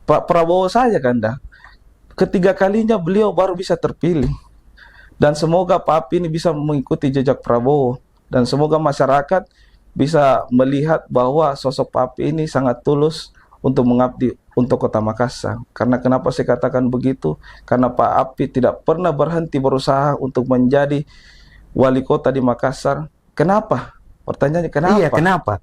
Pak Prabowo saja kan dah. Ketiga kalinya beliau baru bisa terpilih. Dan semoga Pak Api ini bisa mengikuti jejak Prabowo. Dan semoga masyarakat bisa melihat bahwa sosok Pak Api ini sangat tulus untuk mengabdi untuk Kota Makassar. Karena kenapa saya katakan begitu? Karena Pak Api tidak pernah berhenti berusaha untuk menjadi wali kota di Makassar. Kenapa? Pertanyaannya kenapa? Iya, kenapa?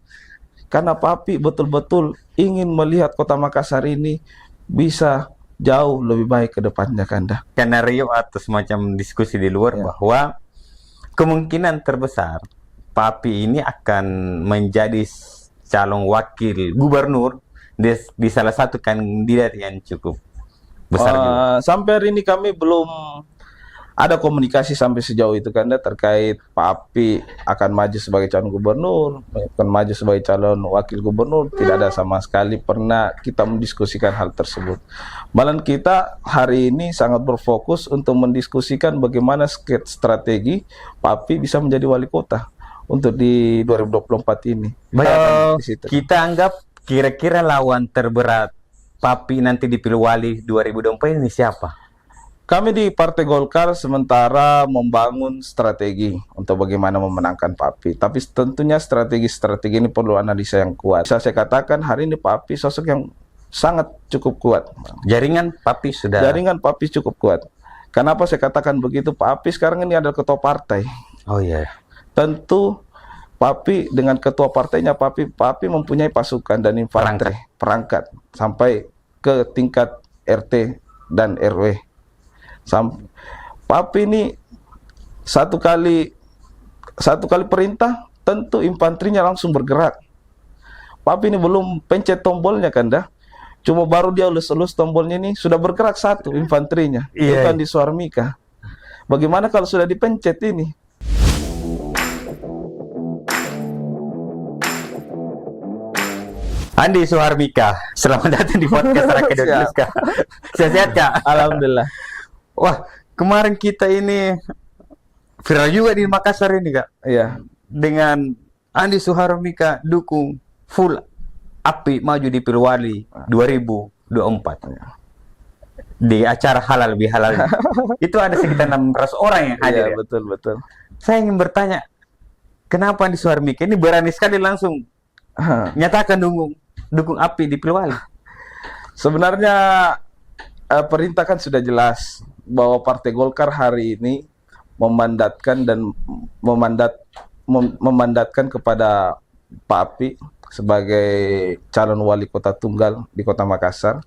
Karena Pak Api betul-betul ingin melihat Kota Makassar ini bisa jauh lebih baik ke depannya, Kanda. Karena Rio atau semacam diskusi di luar bahwa kemungkinan terbesar Pak Api ini akan menjadi calon wakil gubernur di salah satu kandidat yang cukup besar juga. Sampai hari ini kami belum ada komunikasi sampai sejauh itu, Kanda, terkait Pak Api akan maju sebagai calon gubernur, akan maju sebagai calon wakil gubernur. Tidak ada sama sekali pernah kita mendiskusikan hal tersebut. Malah kita hari ini sangat berfokus untuk mendiskusikan bagaimana strategi Pak Api bisa menjadi wali kota untuk di 2024 ini. Kita anggap kira-kira lawan terberat Pak Api nanti dipilih wali 2024 ini siapa? Kami di Partai Golkar sementara membangun strategi untuk bagaimana memenangkan Pak Api. Tapi tentunya strategi ini perlu analisa yang kuat. Bisa saya katakan hari ini Pak Api sosok yang sangat cukup kuat. Jaringan Pak Api cukup kuat. Kenapa saya katakan begitu? Pak Api sekarang ini adalah ketua partai. Oh iya. Tentu Pak Api dengan ketua partainya Pak Api mempunyai pasukan dan infanteri, perangkat sampai ke tingkat RT dan RW. Pak Api ini satu kali perintah tentu infanterinya langsung bergerak. Pak Api ini belum pencet tombolnya, kan dah. Cuma baru dia elus tombolnya ini sudah bergerak satu infanterinya. Itu Andi Suharmika. Bagaimana kalau sudah dipencet ini? Andi Suharmika, selamat datang di podcast Rakyat Kak. Sehat Kak? Alhamdulillah. Wah, kemarin kita ini viral juga di Makassar ini Kak. Iya. Dengan Andi Suharmika dukung full Api maju di Pilwali 2024. Di acara halal bihalal. Itu ada sekitar 600 orang yang hadir. Iya, betul. Saya ingin bertanya, kenapa Andi Suharmika ini berani sekali langsung nyatakan dukung Api di Pilwali? Sebenarnya perintah kan sudah jelas bahwa Partai Golkar hari ini memandatkan kepada Pak Api sebagai calon wali kota tunggal di Kota Makassar.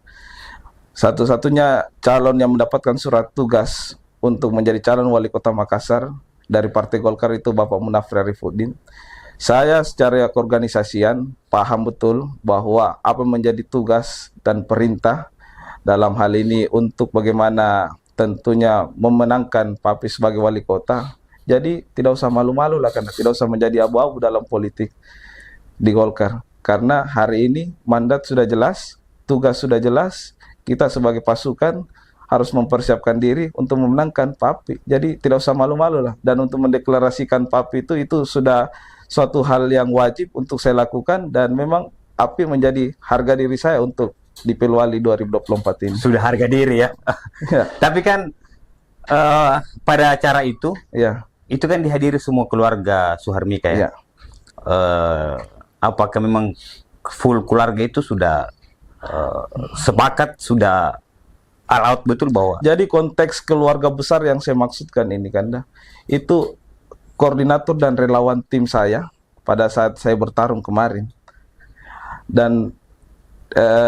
Satu-satunya calon yang mendapatkan surat tugas untuk menjadi calon wali kota Makassar dari Partai Golkar itu Bapak Munafri Arifuddin. Saya secara keorganisasian paham betul bahwa apa menjadi tugas dan perintah dalam hal ini untuk bagaimana tentunya memenangkan Pak Api sebagai wali kota. Jadi tidak usah malu-malu lah, karena tidak usah menjadi abu-abu dalam politik di Golkar. Karena hari ini mandat sudah jelas, tugas sudah jelas, kita sebagai pasukan harus mempersiapkan diri untuk memenangkan Pak Api. Jadi tidak usah malu-malu lah. Dan untuk mendeklarasikan Pak Api itu sudah suatu hal yang wajib untuk saya lakukan, dan memang Api menjadi harga diri saya untuk di Pilwali 2024 ini. Sudah harga diri ya. Tapi kan pada acara itu, itu kan dihadiri semua keluarga Suharmika ya. Apakah memang full keluarga itu sudah sepakat, sudah all out betul bahwa? Jadi konteks keluarga besar yang saya maksudkan ini kan, itu koordinator dan relawan tim saya pada saat saya bertarung kemarin. Dan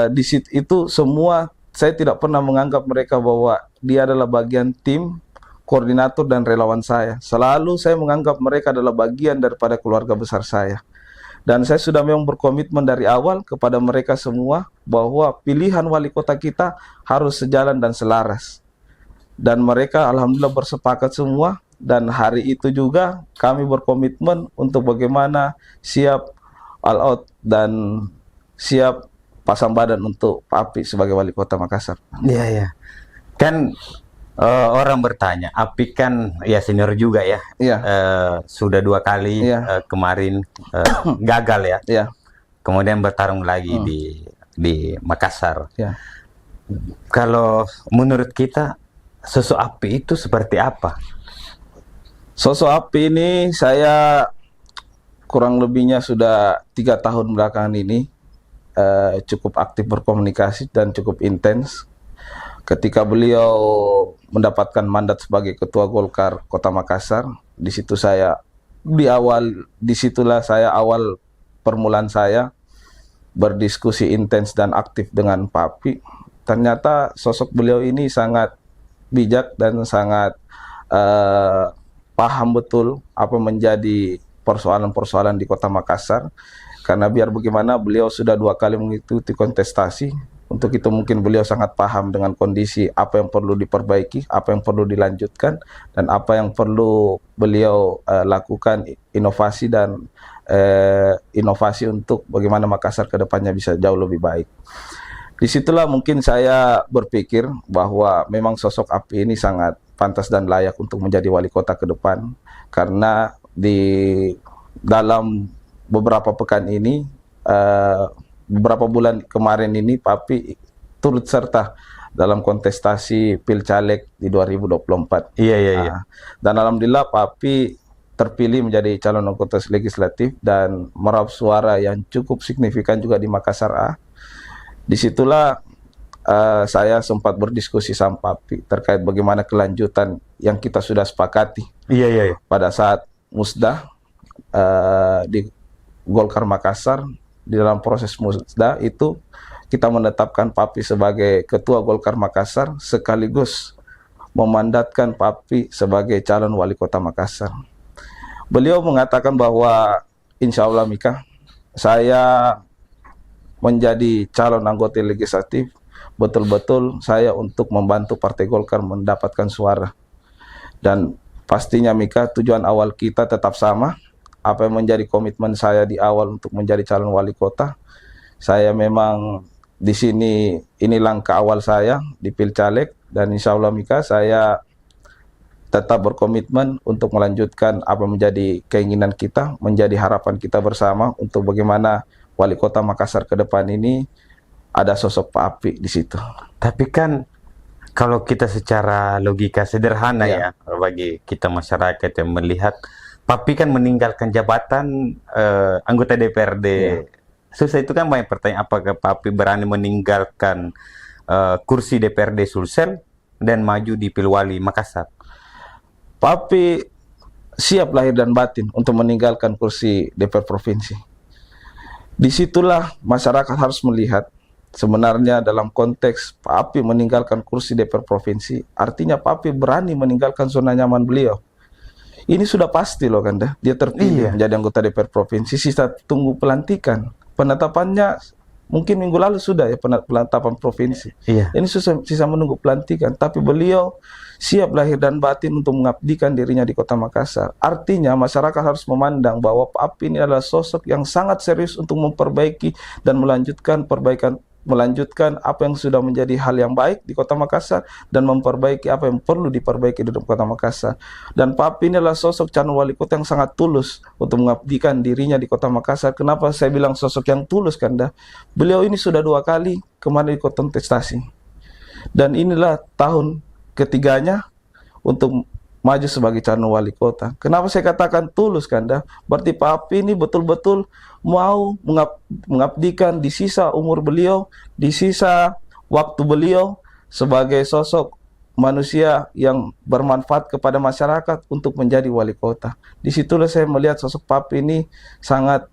di situ itu semua, saya tidak pernah menganggap mereka bahwa dia adalah bagian tim, koordinator dan relawan saya. Selalu saya menganggap mereka adalah bagian daripada keluarga besar saya. Dan saya sudah memang berkomitmen dari awal kepada mereka semua bahwa pilihan wali kota kita harus sejalan dan selaras. Dan mereka alhamdulillah bersepakat semua, dan hari itu juga kami berkomitmen untuk bagaimana siap all out dan siap pasang badan untuk Pak Api sebagai wali kota Makassar. Iya. Kan orang bertanya, Api kan ya senior juga ya. Sudah 2 kali kemarin gagal ya. Kemudian bertarung lagi di Makassar. Kalau menurut kita sosok Api itu seperti apa? Sosok Api ini saya kurang lebihnya sudah 3 tahun belakangan ini cukup aktif berkomunikasi dan cukup intens. Ketika beliau mendapatkan mandat sebagai Ketua Golkar Kota Makassar, disitulah saya awal permulaan saya berdiskusi intens dan aktif dengan Pak Api. Ternyata sosok beliau ini sangat bijak dan sangat paham betul apa menjadi persoalan-persoalan di Kota Makassar. Karena biar bagaimana beliau sudah 2 kali mengikuti kontestasi. Untuk itu mungkin beliau sangat paham dengan kondisi apa yang perlu diperbaiki, apa yang perlu dilanjutkan, dan apa yang perlu beliau lakukan inovasi dan inovasi untuk bagaimana Makassar ke depannya bisa jauh lebih baik. Disitulah mungkin saya berpikir bahwa memang sosok Api ini sangat pantas dan layak untuk menjadi wali kota ke depan, karena di dalam beberapa pekan ini, beberapa bulan kemarin ini Pak Api turut serta dalam kontestasi Pilcaleg di 2024. Iya. Dan alhamdulillah Pak Api terpilih menjadi calon anggota legislatif dan meraup suara yang cukup signifikan juga di Makassar A. Disitulah saya sempat berdiskusi sama Pak Api terkait bagaimana kelanjutan yang kita sudah sepakati Iya. pada saat musda di Golkar Makassar. Di dalam proses musda itu kita menetapkan Pak Api sebagai Ketua Golkar Makassar sekaligus memandatkan Pak Api sebagai calon wali kota Makassar. Beliau mengatakan bahwa insya Allah Mika, saya menjadi calon anggota legislatif betul-betul saya untuk membantu Partai Golkar mendapatkan suara. Dan pastinya Mika, tujuan awal kita tetap sama. Apa yang menjadi komitmen saya di awal untuk menjadi calon wali kota, saya memang di sini, ini langkah awal saya di Pilcaleg, dan insya Allah Mika, saya tetap berkomitmen untuk melanjutkan apa menjadi keinginan kita, menjadi harapan kita bersama untuk bagaimana wali kota Makassar ke depan ini ada sosok Pak Api di situ. Tapi kan kalau kita secara logika sederhana ya, bagi kita masyarakat yang melihat Pak Api kan meninggalkan jabatan anggota DPRD. Susah itu kan banyak pertanyaan, apakah Pak Api berani meninggalkan kursi DPRD Sulsel dan maju di Pilwali Makassar? Pak Api siap lahir dan batin untuk meninggalkan kursi DPR Provinsi. Disitulah masyarakat harus melihat sebenarnya dalam konteks Pak Api meninggalkan kursi DPR Provinsi, artinya Pak Api berani meninggalkan zona nyaman beliau. Ini sudah pasti loh Kanda, dia terpilih menjadi anggota DPR Provinsi, sisa tunggu pelantikan. Penetapannya mungkin minggu lalu sudah ya, penetapan provinsi. Ini sisa menunggu pelantikan, tapi beliau siap lahir dan batin untuk mengabdikan dirinya di Kota Makassar. Artinya masyarakat harus memandang bahwa Pak Api ini adalah sosok yang sangat serius untuk memperbaiki dan melanjutkan apa yang sudah menjadi hal yang baik di Kota Makassar dan memperbaiki apa yang perlu diperbaiki di Kota Makassar. Dan Pak Api ini adalah sosok calon wali kota yang sangat tulus untuk mengabdikan dirinya di Kota Makassar. Kenapa saya bilang sosok yang tulus, Kanda? Beliau ini sudah 2 kali kemarin ikut kontestasi. Dan inilah tahun ketiganya untuk maju sebagai calon wali kota. Kenapa saya katakan tulus, Kanda? Berarti Pak Api ini betul-betul mau mengabdikan di sisa umur beliau, di sisa waktu beliau sebagai sosok manusia yang bermanfaat kepada masyarakat untuk menjadi wali kota. Disitulah saya melihat sosok Pak Api ini sangat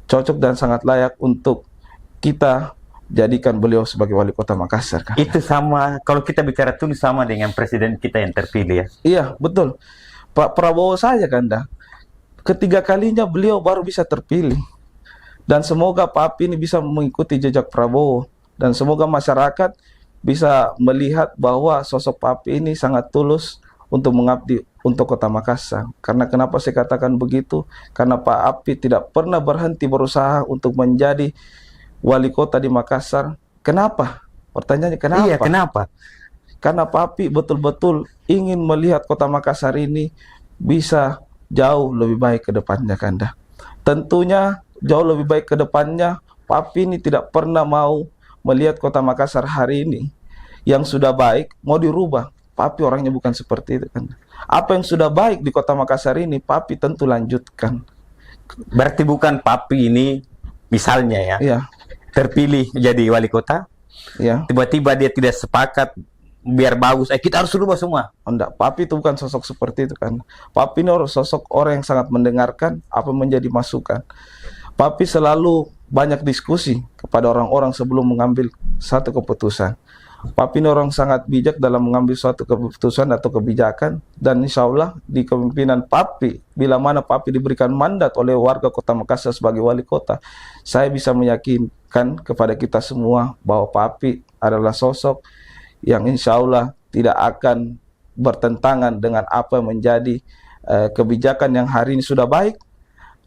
cocok dan sangat layak untuk kita jadikan beliau sebagai wali kota Makassar. Kan? Itu sama, kalau kita bicara tulus sama dengan presiden kita yang terpilih ya? Iya, betul. Pak Prabowo saja, Kanda, ketiga kalinya beliau baru bisa terpilih. Dan semoga Pak Api ini bisa mengikuti jejak Prabowo. Dan semoga masyarakat bisa melihat bahwa sosok Pak Api ini sangat tulus untuk mengabdi untuk Kota Makassar. Karena kenapa saya katakan begitu? Karena Pak Api tidak pernah berhenti berusaha untuk menjadi wali kota di Makassar. Kenapa? Pertanyaannya kenapa? Iya, kenapa? Karena Pak Api betul-betul ingin melihat Kota Makassar ini bisa jauh lebih baik ke depannya, Kanda. Tentunya jauh lebih baik ke depannya, Pak Api ini tidak pernah mau melihat Kota Makassar hari ini yang sudah baik mau dirubah. Papi orangnya bukan seperti itu kan. Apa yang sudah baik di Kota Makassar ini, Papi tentu lanjutkan. Berarti bukan Papi ini misalnya ya, Iya, terpilih jadi wali kota, iya. tiba-tiba dia tidak sepakat biar bagus, kita harus rubah semua. Enggak, Papi itu bukan sosok seperti itu kan. Papi ini sosok orang yang sangat mendengarkan apa yang menjadi masukan. Papi selalu banyak diskusi kepada orang-orang sebelum mengambil satu keputusan. Papi ini orang sangat bijak dalam mengambil suatu keputusan atau kebijakan, dan insya Allah di kepemimpinan Papi, bila mana Papi diberikan mandat oleh warga Kota Makassar sebagai wali kota, saya bisa meyakinkan kepada kita semua bahwa Papi adalah sosok yang insya Allah tidak akan bertentangan dengan apa yang menjadi kebijakan yang hari ini sudah baik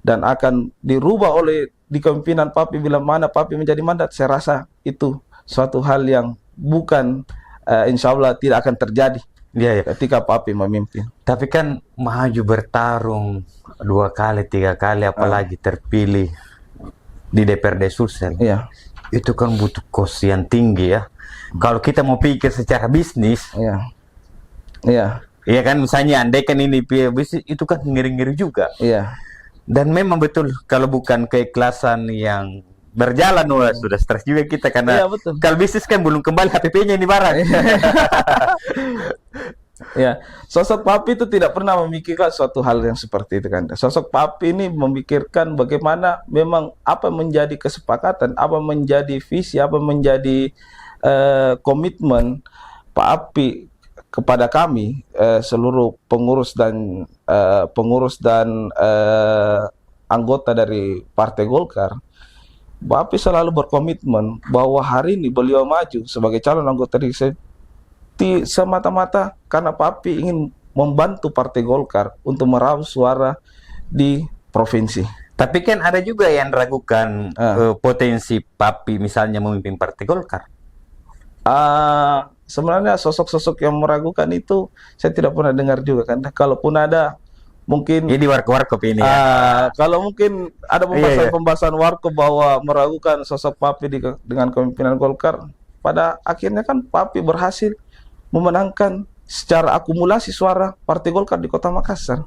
dan akan dirubah oleh di kepemimpinan Papi bila mana Papi menjadi mandat. Saya rasa itu suatu hal yang bukan insya Allah tidak akan terjadi ketika Papi memimpin. Tapi kan maju bertarung 2 kali, 3 kali, apalagi terpilih di DPRD Sulsel. Iya. Itu kan butuh kos yang tinggi ya. Kalau kita mau pikir secara bisnis, Iya. Iya. ya kan, misalnya andai kan ini bisnis, itu kan ngeri-ngeri juga. Iya. Dan memang betul, kalau bukan keikhlasan yang berjalan, wah, sudah stres juga kita, karena Iya, betul. kalau bisnis kan belum kembali HPP-nya ini barang. Ya, sosok Papi itu tidak pernah memikirkan suatu hal yang seperti itu kan. Sosok Papi ini memikirkan bagaimana memang apa menjadi kesepakatan, apa menjadi visi, apa menjadi komitmen Papi kepada kami seluruh pengurus dan anggota dari Partai Golkar. Papi selalu berkomitmen bahwa hari ini beliau maju sebagai calon anggota legislatif semata-mata karena Papi ingin membantu Partai Golkar untuk meraup suara di provinsi. Tapi kan ada juga yang ragukan potensi Papi misalnya memimpin Partai Golkar. Sebenarnya sosok-sosok yang meragukan itu saya tidak pernah dengar juga kan. Kalaupun ada, mungkin Jadi warkop ini ya. kalau mungkin ada pembahasan warkop bahwa meragukan sosok Papi dengan kepemimpinan Golkar, pada akhirnya kan Papi berhasil memenangkan secara akumulasi suara Partai Golkar di Kota Makassar.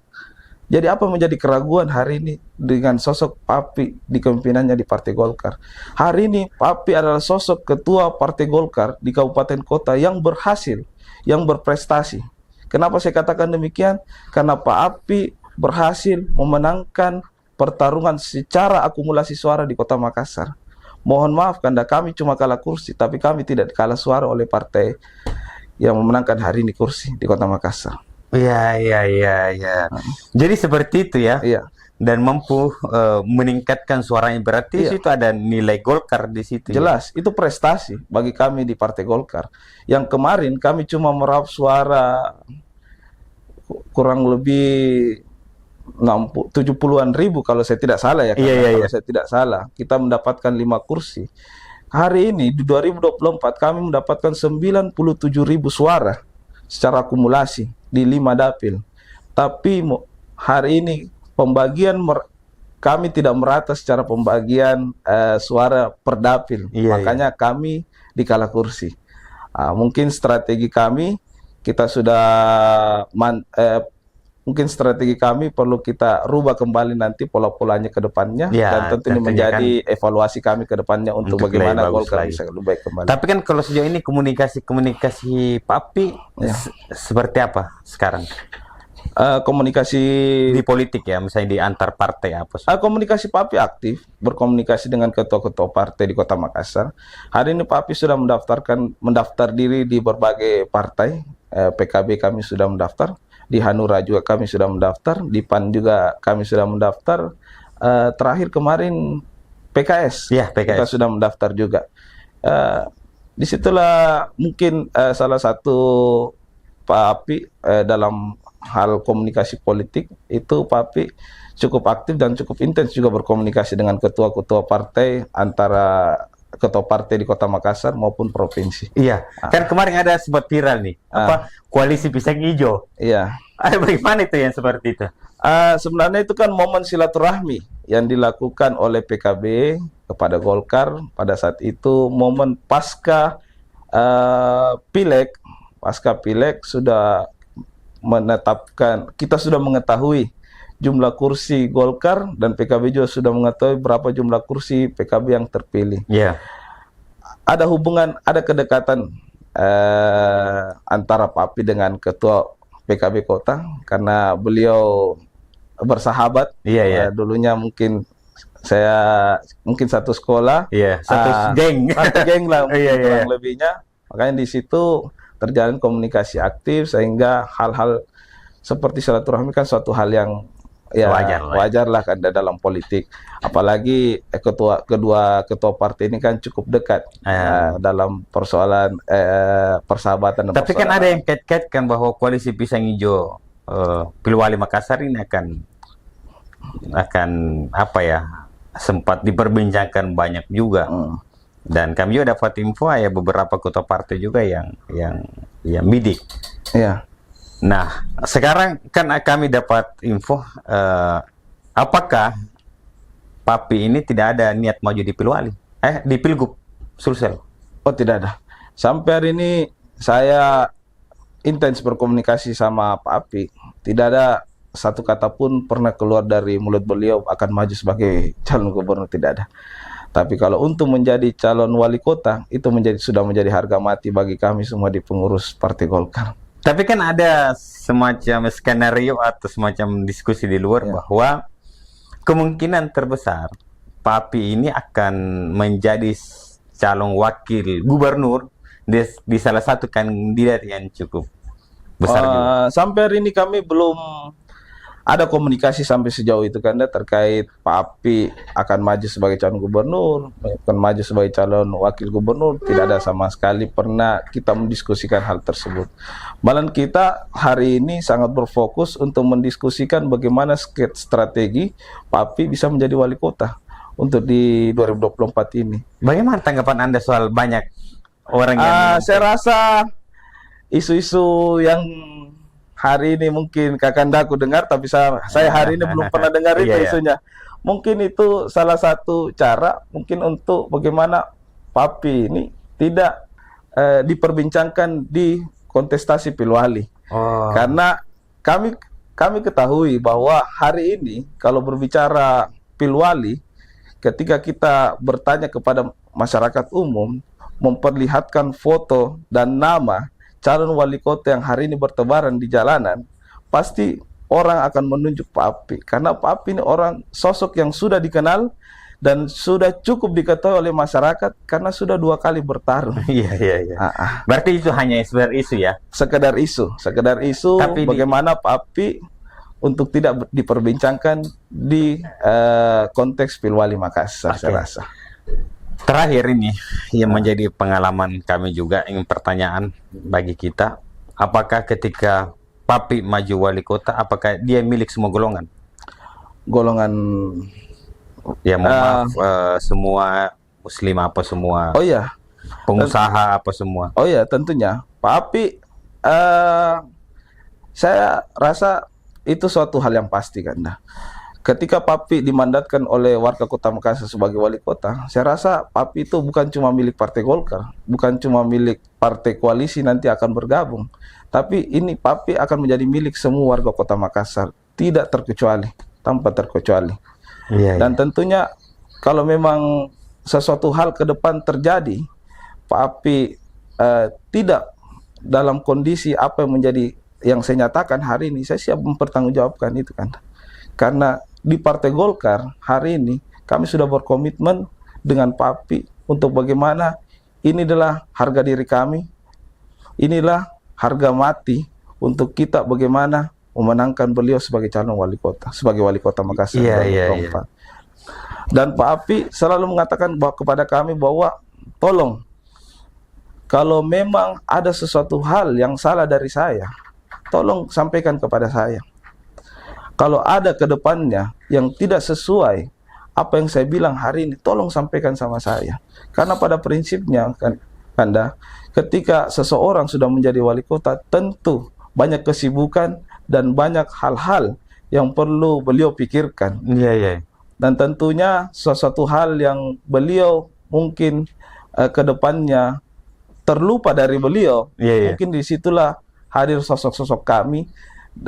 Jadi apa menjadi keraguan hari ini dengan sosok Papi di kepemimpinannya di Partai Golkar? Hari ini Papi adalah sosok ketua Partai Golkar di kabupaten kota yang berhasil, yang berprestasi. Kenapa saya katakan demikian? Karena Papi berhasil memenangkan pertarungan secara akumulasi suara di Kota Makassar. Mohon maaf karena kami cuma kalah kursi, tapi kami tidak kalah suara oleh partai yang memenangkan hari ini kursi di Kota Makassar. Iya. Jadi seperti itu ya. Iya. Dan mampu meningkatkan suaranya, berarti itu ada nilai Golkar di situ. Jelas, itu prestasi bagi kami di Partai Golkar. Yang kemarin kami cuma meraup suara kurang lebih 70-an ribu kalau saya tidak salah ya. Kalau saya tidak salah, kita mendapatkan 5 kursi. Hari ini di 2024 kami mendapatkan 97.000 suara secara akumulasi di 5 dapil. Tapi hari ini pembagian kami tidak merata secara pembagian suara per dapil. Makanya kami dikalah kursi. Mungkin strategi kami kita sudah mungkin strategi kami perlu kita rubah kembali nanti pola-polanya ke depannya, dan tentu ini menjadi evaluasi kami ke depannya untuk bagaimana Golkar bisa lebih baik kembali. Tapi kan kalau sejauh ini komunikasi Papi seperti apa sekarang? Komunikasi di politik ya, misalnya di antar partai apa? Komunikasi Papi aktif berkomunikasi dengan ketua-ketua partai di Kota Makassar. Hari ini Papi sudah mendaftar diri di berbagai partai. PKB kami sudah mendaftar, di Hanura juga kami sudah mendaftar, di PAN juga kami sudah mendaftar. Terakhir kemarin PKS, kita sudah mendaftar juga. Disitulah mungkin salah satu Papi dalam hal komunikasi politik itu Papi cukup aktif dan cukup intens juga berkomunikasi dengan ketua-ketua partai, antara ketua partai di Kota Makassar maupun provinsi. Iya, kan kemarin ada sempat viral nih, koalisi pisang hijau. Iya. Bagaimana itu yang seperti itu? Sebenarnya itu kan momen silaturahmi yang dilakukan oleh PKB kepada Golkar pada saat itu, momen pasca Pileg, pasca Pileg sudah menetapkan, kita sudah mengetahui jumlah kursi Golkar dan PKB juga sudah mengetahui berapa jumlah kursi PKB yang terpilih. Iya. Ada hubungan, ada kedekatan antara Pak Api dengan Ketua PKB Kota karena beliau bersahabat. Iya, iya. Dulunya mungkin satu sekolah. Iya, satu geng. Satu geng lah Iya, iya. kurang lebihnya. Makanya di situ terjalin komunikasi aktif sehingga hal-hal seperti silaturahmi kan suatu hal yang ya wajar lah kan dalam politik. Apalagi kedua ketua partai ini kan cukup dekat dalam persoalan persahabatan. Dan Tapi kan ada yang kait-kaitkan bahwa koalisi Pisang Hijau Pilwali Makassar ini akan apa ya, sempat diperbincangkan banyak juga. Dan kami juga dapat info ya beberapa ketua partai juga yang bidik. Iya. Nah, sekarang kan kami dapat info apakah Papi ini tidak ada niat maju di Pilwali? Di Pilgub Sulsel? Oh, tidak ada. Sampai hari ini saya intens berkomunikasi sama Pak Api. Tidak ada satu kata pun pernah keluar dari mulut beliau akan maju sebagai calon gubernur, tidak ada. Tapi kalau untuk menjadi calon wali kota, itu sudah menjadi harga mati bagi kami semua di pengurus Partai Golkar. Tapi kan ada semacam skenario atau semacam diskusi di luar bahwa kemungkinan terbesar Papi ini akan menjadi calon wakil gubernur di salah satu kandidat yang cukup besar juga. Sampai hari ini kami belum ada komunikasi sampai sejauh itu kan terkait Pak Api akan maju sebagai calon gubernur, akan maju sebagai calon wakil gubernur. Tidak ada sama sekali pernah kita mendiskusikan hal tersebut. Malah kita hari ini sangat berfokus untuk mendiskusikan bagaimana strategi Pak Api bisa menjadi wali kota untuk di 2024 ini. Bagaimana tanggapan Anda soal banyak orang yang saya rasa isu-isu yang hari ini mungkin Kakandaku dengar, tapi saya hari ini belum pernah dengar itu isunya. Mungkin itu salah satu cara mungkin untuk bagaimana Papi ini tidak diperbincangkan di kontestasi Pilwali. Karena kami ketahui bahwa hari ini kalau berbicara Pilwali, ketika kita bertanya kepada masyarakat umum, memperlihatkan foto dan nama calon wali kota yang hari ini bertebaran di jalanan, pasti orang akan menunjuk Pak Api. Karena Pak Api ini sosok yang sudah dikenal dan sudah cukup diketahui oleh masyarakat karena sudah 2 kali bertarung. Iya. Berarti itu hanya sekedar isu ya? Sekedar isu. Tapi bagaimana Pak Api untuk tidak diperbincangkan di konteks Pilwali Makassar, saya rasa. Terakhir ini yang menjadi pengalaman kami juga, ingin pertanyaan bagi kita, apakah ketika Papi maju wali kota, apakah dia milik semua golongan? Golongan ya, maaf, semua Muslim apa semua? Oh iya, pengusaha apa semua? Oh iya, tentunya Pak Api, saya rasa itu suatu hal yang pasti kan. Ketika Papi dimandatkan oleh warga Kota Makassar sebagai wali kota, saya rasa Papi itu bukan cuma milik Partai Golkar, bukan cuma milik partai koalisi nanti akan bergabung, tapi ini Papi akan menjadi milik semua warga Kota Makassar, tidak terkecuali, tanpa terkecuali. Dan tentunya kalau memang sesuatu hal ke depan terjadi, Papi tidak dalam kondisi apa yang menjadi yang saya nyatakan hari ini, saya siap mempertanggungjawabkan itu kan. Karena di Partai Golkar hari ini kami sudah berkomitmen dengan Papi untuk bagaimana ini adalah harga diri kami, inilah harga mati untuk kita bagaimana memenangkan beliau sebagai calon wali kota, sebagai wali kota Makassar. Dan Pak Api selalu mengatakan kepada kami bahwa tolong kalau memang ada sesuatu hal yang salah dari saya, tolong sampaikan kepada saya. Kalau ada ke depannya yang tidak sesuai apa yang saya bilang hari ini, tolong sampaikan sama saya. Karena pada prinsipnya kan, Anda, ketika seseorang sudah menjadi wali kota, tentu banyak kesibukan dan banyak hal-hal yang perlu beliau pikirkan. Dan tentunya sesuatu hal yang beliau mungkin ke depannya terlupa dari beliau. Iya, iya. Mungkin disitulah hadir sosok-sosok kami,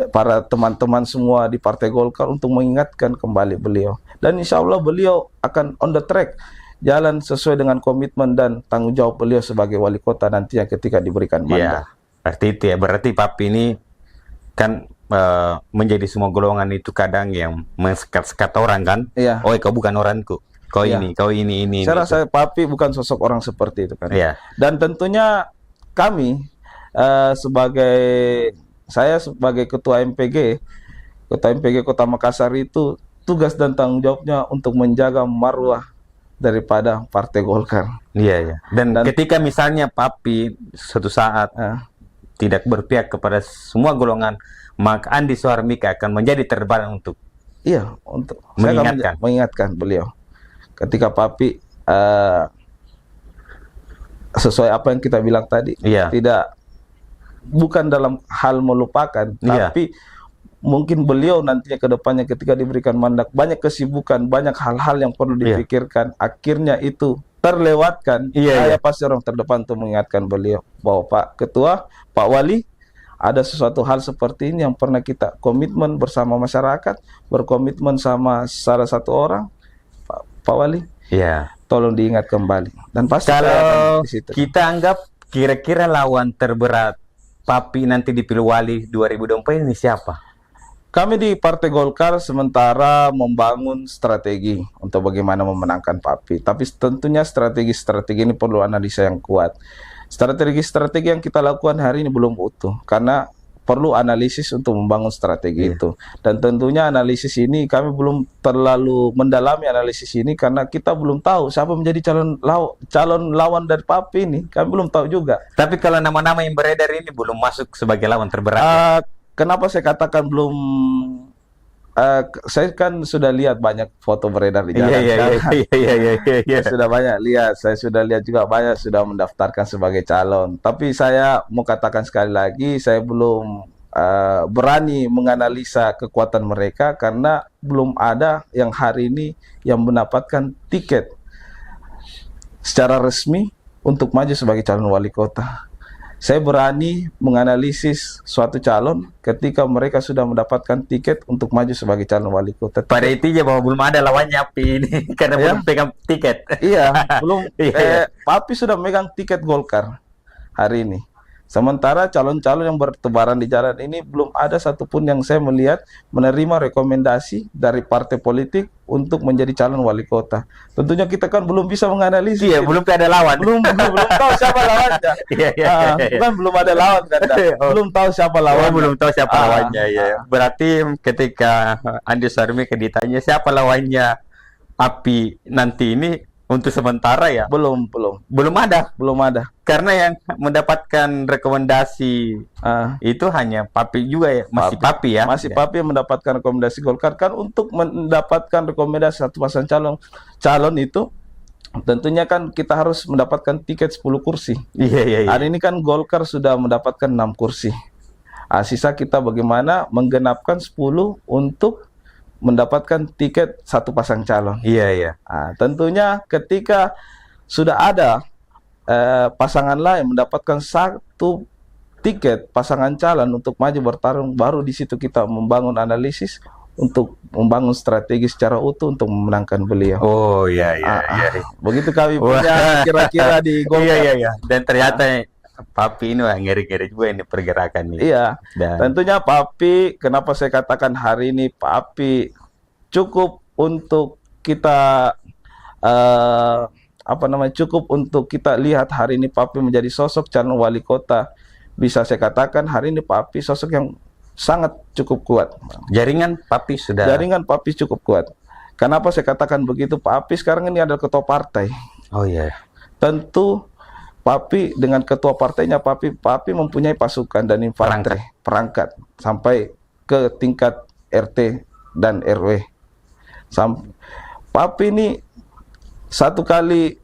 para teman-teman semua di Partai Golkar untuk mengingatkan kembali beliau. Dan insya Allah beliau akan on the track, jalan sesuai dengan komitmen dan tanggung jawab beliau sebagai wali kota nantinya ketika diberikan mandat. Iya, berarti itu ya. Berarti Papi ini kan menjadi semua golongan itu kadang yang mensekat-sekat orang kan. Iya. Oh, kau bukan orangku. Kau Iya. ini, kau ini. Saya rasa Papi bukan sosok orang seperti itu kan. Iya. Dan tentunya kami saya sebagai ketua MPG Kota Makassar itu tugas dan tanggung jawabnya untuk menjaga marwah daripada Partai Golkar. Iya, iya. Dan ketika misalnya Papi suatu saat tidak berpihak kepada semua golongan, maka Andi Suharmika akan menjadi terbaring untuk untuk mengingatkan. saya akan mengingatkan beliau. Ketika Papi sesuai apa yang kita bilang tadi, Iya. bukan dalam hal melupakan, Iya. tapi mungkin beliau nantinya ke depannya ketika diberikan mandat banyak kesibukan, banyak hal-hal yang perlu Iya. dipikirkan, akhirnya itu terlewatkan. Iya, Saya pasti orang terdepan untuk mengingatkan beliau bahwa Pak Ketua, Pak Wali, ada sesuatu hal seperti ini yang pernah kita komitmen bersama masyarakat, berkomitmen sama salah satu orang, Pak Wali, Iya. tolong diingat kembali. Dan pasti saya akan Kalau di situ. kita anggap kira-kira lawan terberat Papi nanti dipilih wali 2024 ini siapa? Kami di Partai Golkar sementara membangun strategi untuk bagaimana memenangkan Papi. Tapi tentunya strategi-strategi ini perlu analisa yang kuat. Strategi-strategi yang kita lakukan hari ini belum utuh karena perlu analisis untuk membangun strategi itu. Dan tentunya analisis ini kami belum terlalu mendalami analisis ini karena kita belum tahu siapa menjadi calon lawan dari Papi ini. Kami belum tahu juga. Tapi kalau nama-nama yang beredar ini belum masuk sebagai lawan terberat. Ya? Kenapa saya katakan belum? Saya kan sudah lihat banyak foto beredar di jalan. Iya. Saya sudah banyak lihat. Saya sudah lihat juga banyak sudah mendaftarkan sebagai calon. Tapi saya mau katakan sekali lagi, saya belum berani menganalisa kekuatan mereka karena belum ada yang hari ini yang mendapatkan tiket secara resmi untuk maju sebagai calon wali kota. Saya berani menganalisis suatu calon ketika mereka sudah mendapatkan tiket untuk maju sebagai calon wali kota. Pada intinya bahwa belum ada lawannya Papi ini karena belum pegang tiket. Iya, belum. Iya. Papi sudah megang tiket Golkar hari ini. Sementara calon-calon yang bertebaran di jalan ini belum ada satupun yang saya melihat menerima rekomendasi dari partai politik untuk menjadi calon wali kota. Tentunya kita kan belum bisa menganalisis. Iya, belum ada lawan. Belum tahu siapa lawannya. Kan belum ada lawan kan. Belum tahu siapa lawannya. Belum tahu siapa lawannya ya. Berarti ketika Andi Suharmika ditanya siapa lawannya Papi nanti ini, untuk sementara ya belum ada. Karena yang mendapatkan rekomendasi itu hanya Papi juga ya, masih Papi ya. Masih Papi yang mendapatkan rekomendasi Golkar. Kan untuk mendapatkan rekomendasi satu pasang calon itu tentunya kan kita harus mendapatkan tiket 10 kursi. Iya. Hari ini kan Golkar sudah mendapatkan 6 kursi. Sisa kita bagaimana menggenapkan 10 untuk mendapatkan tiket satu pasang calon. Iya. Tentunya ketika sudah ada pasangan lain mendapatkan satu tiket pasangan calon untuk maju bertarung, baru di situ kita membangun analisis untuk membangun strategi secara utuh untuk memenangkan beliau. Oh iya. Begitu kami punya kira-kira di Golkar. Iya. Dan ternyata Papi ini ngeri-ngeri juga ini pergerakan ini. Iya. Tentunya Papi, kenapa saya katakan hari ini Papi cukup untuk kita cukup untuk kita lihat hari ini Papi menjadi sosok calon wali kota. Bisa saya katakan hari ini Papi sosok yang sangat cukup kuat. Jaringan Papi cukup kuat. Kenapa saya katakan begitu? Papi sekarang ini adalah ketua partai. Oh iya. Tentu Papi dengan ketua partainya Papi mempunyai pasukan dan infanteri perangkat sampai ke tingkat RT dan RW. Papi ini satu kali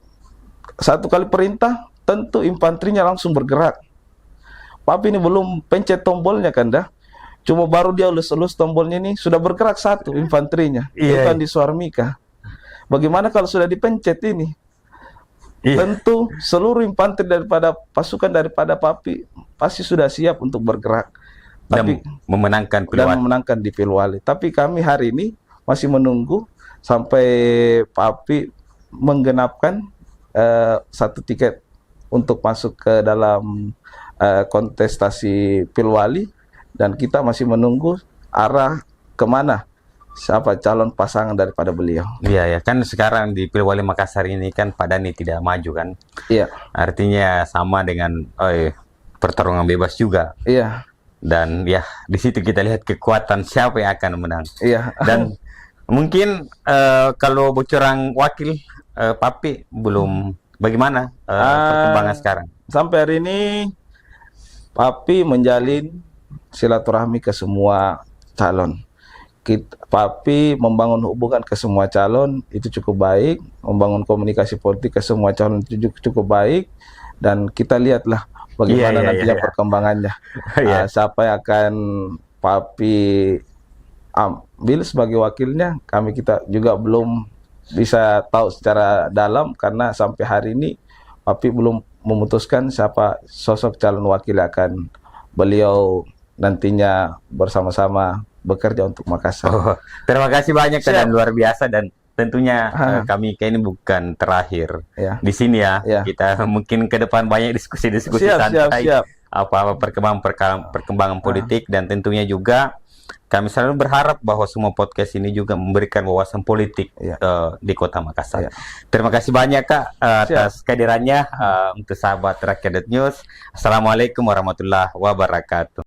perintah tentu infanterinya langsung bergerak. Papi ini belum pencet tombolnya kan dah. Cuma baru dia elus tombolnya ini sudah bergerak satu infanterinya. Itu kan di Suharmika. Bagaimana kalau sudah dipencet ini? Iya. tentu seluruh infanteri daripada pasukan daripada Papi pasti sudah siap untuk bergerak. Tapi Dan memenangkan dan Pilwali. memenangkan di Pilwali. Tapi kami hari ini masih menunggu sampai Papi menggenapkan satu tiket untuk masuk ke dalam kontestasi Pilwali, dan kita masih menunggu arah kemana siapa calon pasangan daripada beliau. Iya ya, kan sekarang di Pilwali Makassar ini kan Pak Dhani tidak maju kan. Iya, Artinya sama dengan pertarungan bebas juga. iya, Dan ya di situ kita lihat kekuatan siapa yang akan menang. iya. Dan mungkin kalau bocoran wakil Papi belum bagaimana perkembangan sekarang? Sampai hari ini Papi menjalin silaturahmi ke semua calon. Papi membangun hubungan ke semua calon itu cukup baik, membangun komunikasi politik ke semua calon itu cukup baik, dan kita lihatlah bagaimana nantinya perkembangannya. Iya. Siapa yang akan Papi ambil sebagai wakilnya, kita juga belum bisa tahu secara dalam karena sampai hari ini Papi belum memutuskan siapa sosok calon wakil yang akan beliau nantinya bersama-sama bekerja untuk Makassar. Oh, terima kasih banyak Siap. dan luar biasa, dan tentunya kami ini bukan terakhir Ya. di sini ya. Ya. Kita mungkin ke depan banyak diskusi-diskusi Siap, santai, siap. apa-apa perkembangan politik, dan tentunya juga kami selalu berharap bahwa semua podcast ini juga memberikan wawasan politik Ya. di Kota Makassar. Ya. Terima kasih banyak Kak atas kehadirannya untuk sahabat Rakyat News. Assalamualaikum warahmatullahi wabarakatuh.